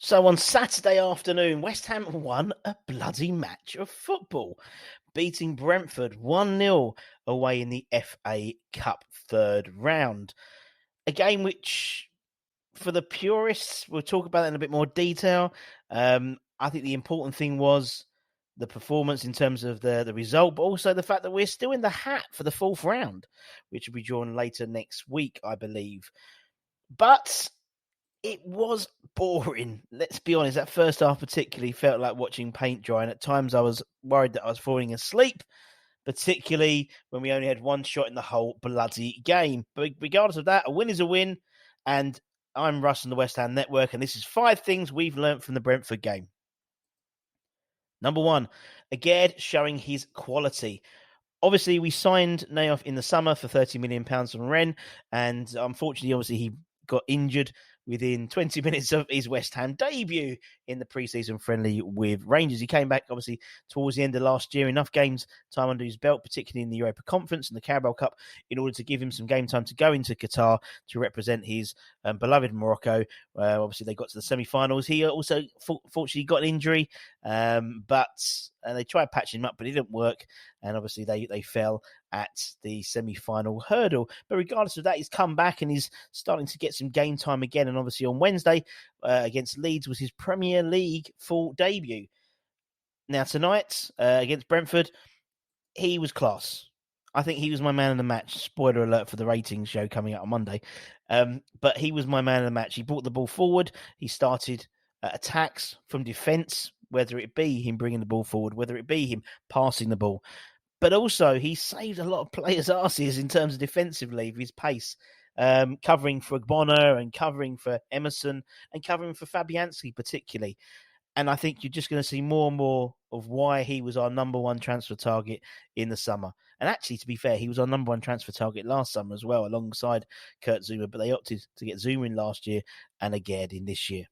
So on Saturday afternoon, West Ham won a bloody match of football, beating Brentford 1-0 away in the FA Cup third round. A game which, for the purists, we'll talk about that in a bit more detail. I think the important thing was the performance in terms of the result, but also the fact that we're still in the hat for the fourth round, which will be drawn later next week, I believe. But it was boring. Let's be honest. That first half particularly felt like watching paint dry, and at times I was worried that I was falling asleep, particularly when we only had one shot in the whole bloody game. But regardless of that, a win is a win, and I'm Russ on the West Ham Network, and this is 5 things we've learnt from the Brentford game. Number 1, Aged showing his quality. Obviously, we signed Nayoff in the summer for £30 million from Rennes, and unfortunately, obviously, he got injured within 20 minutes of his West Ham debut in the pre-season friendly with Rangers. He came back, obviously, towards the end of last year, enough games time under his belt, particularly in the Europa Conference and the Carabao Cup, in order to give him some game time to go into Qatar to represent his beloved Morocco. Obviously, they got to the semi-finals. He also, fortunately, got an injury, but they tried patching him up, but it didn't work, and obviously they fell at the semi-final hurdle. But regardless of that, he's come back and he's starting to get some game time again. And obviously on Wednesday against Leeds was his Premier League full debut. Now tonight against Brentford, he was class. I think he was my man of the match. Spoiler alert for the ratings show coming out on Monday. But he was my man of the match. He brought the ball forward. He started attacks from defence, whether it be him bringing the ball forward, whether it be him passing the ball. But also, he saved a lot of players' asses in terms of defensively with his pace, covering for Bonner and covering for Emerson and covering for Fabianski particularly. And I think you're just going to see more and more of why he was our number one transfer target in the summer. And actually, to be fair, he was our number one transfer target last summer as well, alongside Kurt Zouma. But they opted to get Zouma in last year and again in this year.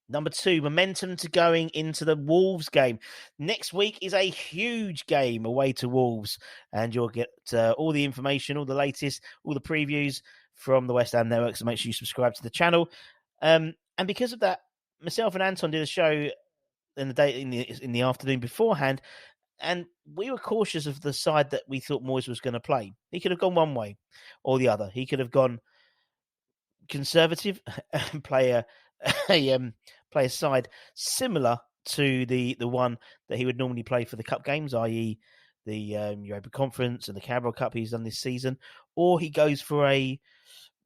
Number 2, momentum to going into the Wolves game. Next week is a huge game away to Wolves, and you'll get all the information, all the latest, all the previews from the West Ham Network, so make sure you subscribe to the channel. And because of that, myself and Anton did a show in the afternoon beforehand, and we were cautious of the side that we thought Moyes was going to play. He could have gone one way or the other. He could have gone conservative and play a side similar to the one that he would normally play for the cup games, i.e. the Europa Conference and the Carabao Cup he's done this season, or he goes for a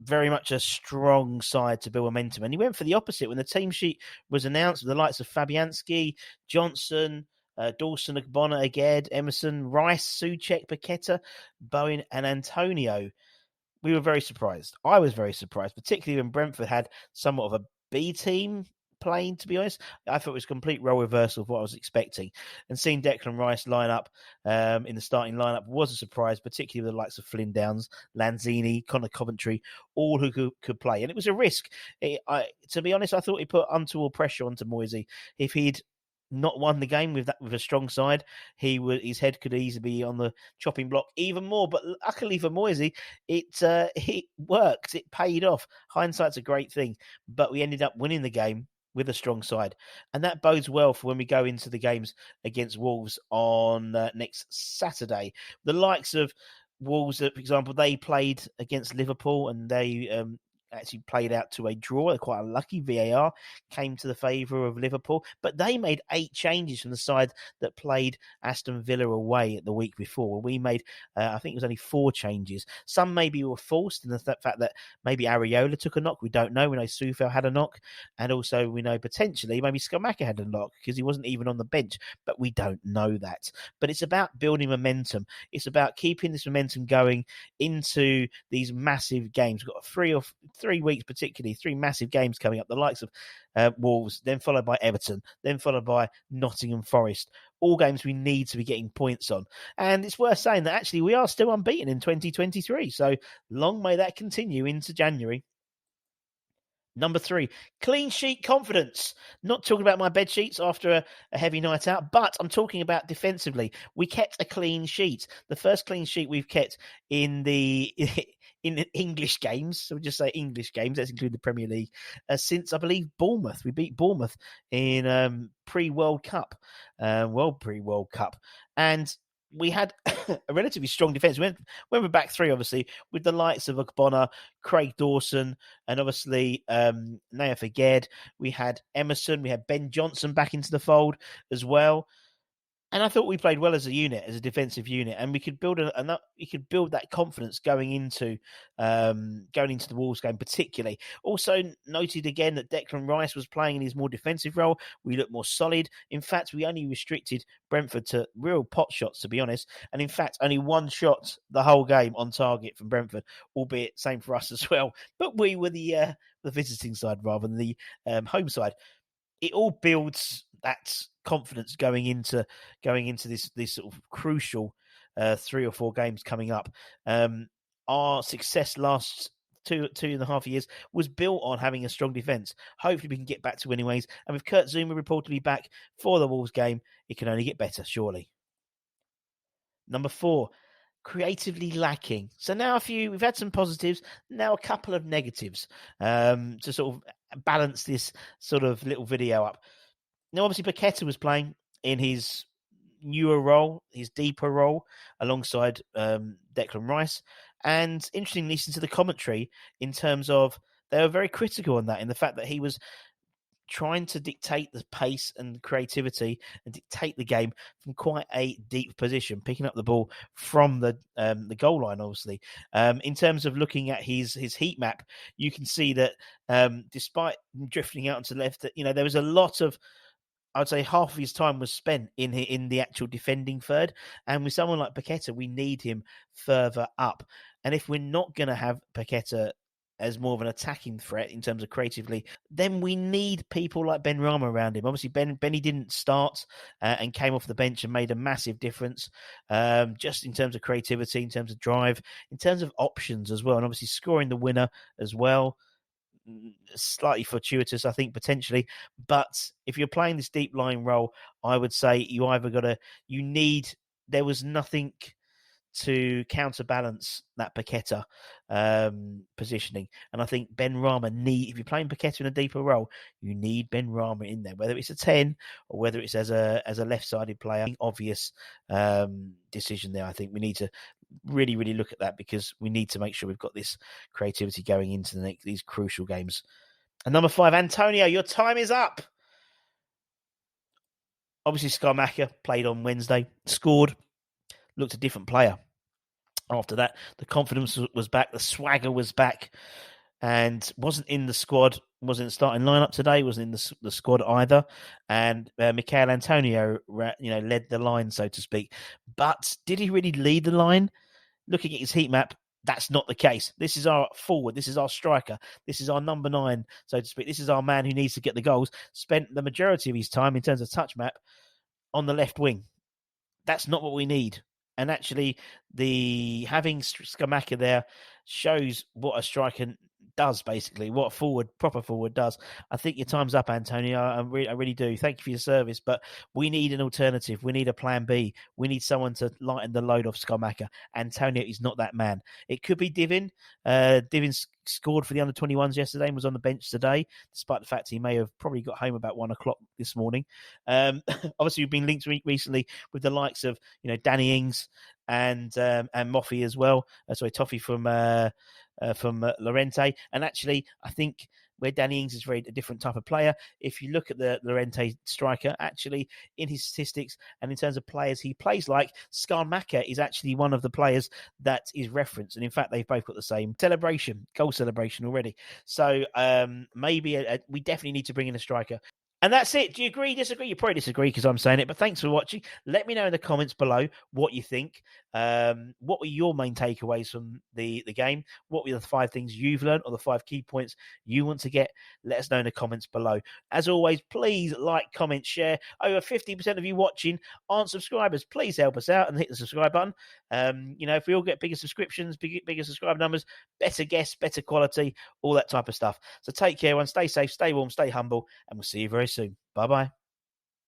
very much a strong side to build momentum. And he went for the opposite when the team sheet was announced with the likes of Fabianski, Johnson, Dawson, Bonner, Aged, Emerson, Rice, Souček, Paqueta, Bowen and Antonio. We were very surprised. I was very surprised, particularly when Brentford had somewhat of a B team playing, to be honest. I thought it was a complete role reversal of what I was expecting. And seeing Declan Rice line up in the starting lineup was a surprise, particularly with the likes of Flynn Downs, Lanzini, Connor Coventry, all who could play. And it was a risk. To be honest, I thought he put untoward pressure onto Moisey. If he'd not won the game with a strong side, his head could easily be on the chopping block even more. But luckily for Moisey, it worked. It paid off. Hindsight's a great thing, but we ended up winning the game with a strong side, and that bodes well for when we go into the games against Wolves on next Saturday. The likes of Wolves, for example, they played against Liverpool and they actually played out to a draw. Quite unlucky. VAR came to the favour of Liverpool, but they made 8 changes from the side that played Aston Villa away at the week before. We made, I think it was only 4 changes. Some maybe were forced in the fact that maybe Areola took a knock. We don't know. We know Soufal had a knock, and also we know potentially maybe Skamaka had a knock because he wasn't even on the bench, but we don't know that. But it's about building momentum. It's about keeping this momentum going into these massive games. We've got 3 weeks, particularly 3 massive games coming up, the likes of Wolves, then followed by Everton, then followed by Nottingham Forest. All games we need to be getting points on. And it's worth saying that actually we are still unbeaten in 2023. So long may that continue into January. Number 3, clean sheet confidence. Not talking about my bed sheets after a heavy night out, but I'm talking about defensively. We kept a clean sheet. The first clean sheet we've kept in the in English games. So we'll just say English games. Let's include the Premier League. Since, I believe, Bournemouth. We beat Bournemouth in pre-World Cup, pre-World Cup. And we had a relatively strong defence. We went with back three, obviously, with the likes of Ogbonna, Craig Dawson, and obviously Naya Faged. We had Emerson. We had Ben Johnson back into the fold as well. And I thought we played well as a unit, as a defensive unit, and we could build that confidence going into the Wolves game, particularly. Also noted again that Declan Rice was playing in his more defensive role. We looked more solid. In fact, we only restricted Brentford to real pot shots, to be honest. And in fact, only one shot the whole game on target from Brentford, albeit same for us as well. But we were the visiting side rather than the home side. It all builds that confidence going into this sort of crucial 3 or 4 games coming up. Our success last two and a half years was built on having a strong defence. Hopefully we can get back to winning ways. And with Kurt Zuma reportedly back for the Wolves game, it can only get better, surely. Number 4, creatively lacking. So now we've had some positives, now a couple of negatives to sort of balance this sort of little video up. Now, obviously, Paqueta was playing in his newer role, his deeper role, alongside Declan Rice. And interestingly, listen to the commentary in terms of they were very critical on that, in the fact that he was trying to dictate the pace and creativity and dictate the game from quite a deep position, picking up the ball from the goal line, obviously. In terms of looking at his heat map, you can see that despite drifting out to the left, there was a lot of, I would say half of his time was spent in the actual defending third. And with someone like Paqueta, we need him further up. And if we're not going to have Paqueta as more of an attacking threat in terms of creatively, then we need people like Ben Rama around him. Obviously, Benny didn't start and came off the bench and made a massive difference, just in terms of creativity, in terms of drive, in terms of options as well, and obviously scoring the winner as well. Slightly fortuitous, I think, potentially. But if you're playing this deep line role, I would say there was nothing to counterbalance that Paqueta positioning. And I think Ben Rama if you're playing Paqueta in a deeper role, you need Ben Rama in there, whether it's a 10 or whether it's as a left-sided player. Obvious decision there. I think we need to really, really look at that, because we need to make sure we've got this creativity going into these crucial games. And number 5, Antonio, your time is up. Obviously, Skamaka played on Wednesday, scored, looked a different player. After that, the confidence was back, the swagger was back, and wasn't in the squad, wasn't in the starting lineup today, wasn't in the squad either. And Michail Antonio, led the line, so to speak. But did he really lead the line? Looking at his heat map, that's not the case. This is our forward. This is our striker. This is our number 9, so to speak. This is our man who needs to get the goals. Spent the majority of his time in terms of touch map on the left wing. That's not what we need. And actually, having Skamaka there shows what a striker does, basically, what a proper forward does. I think your time's up, Antonio. I really do. Thank you for your service, but we need an alternative. We need a plan B. We need someone to lighten the load off Skamaka. Antonio is not that man. It could be Divin. Divin scored for the under-21s yesterday and was on the bench today, despite the fact he may have probably got home about 1 o'clock this morning. Obviously, we've been linked recently with the likes of Danny Ings and Moffey as well. Toffee from Lorente. And actually, I think where Danny Ings is a different type of player, if you look at the Lorente striker, actually in his statistics and in terms of players he plays like, Skamaka is actually one of the players that is referenced. And in fact, they've both got the same goal celebration already. So maybe we definitely need to bring in a striker. And that's it. Do you agree, disagree? You probably disagree because I'm saying it, but thanks for watching. Let me know in the comments below what you think. What were your main takeaways from the game? What were the 5 things you've learned or the 5 key points you want to get? Let us know in the comments below. As always, please like, comment, share. Over 50% of you watching aren't subscribers. Please help us out and hit the subscribe button. If we all get bigger subscriptions, bigger subscriber numbers, better guests, better quality, all that type of stuff. So take care, everyone. Stay safe, stay warm, stay humble, and we'll see you very soon. Bye-bye.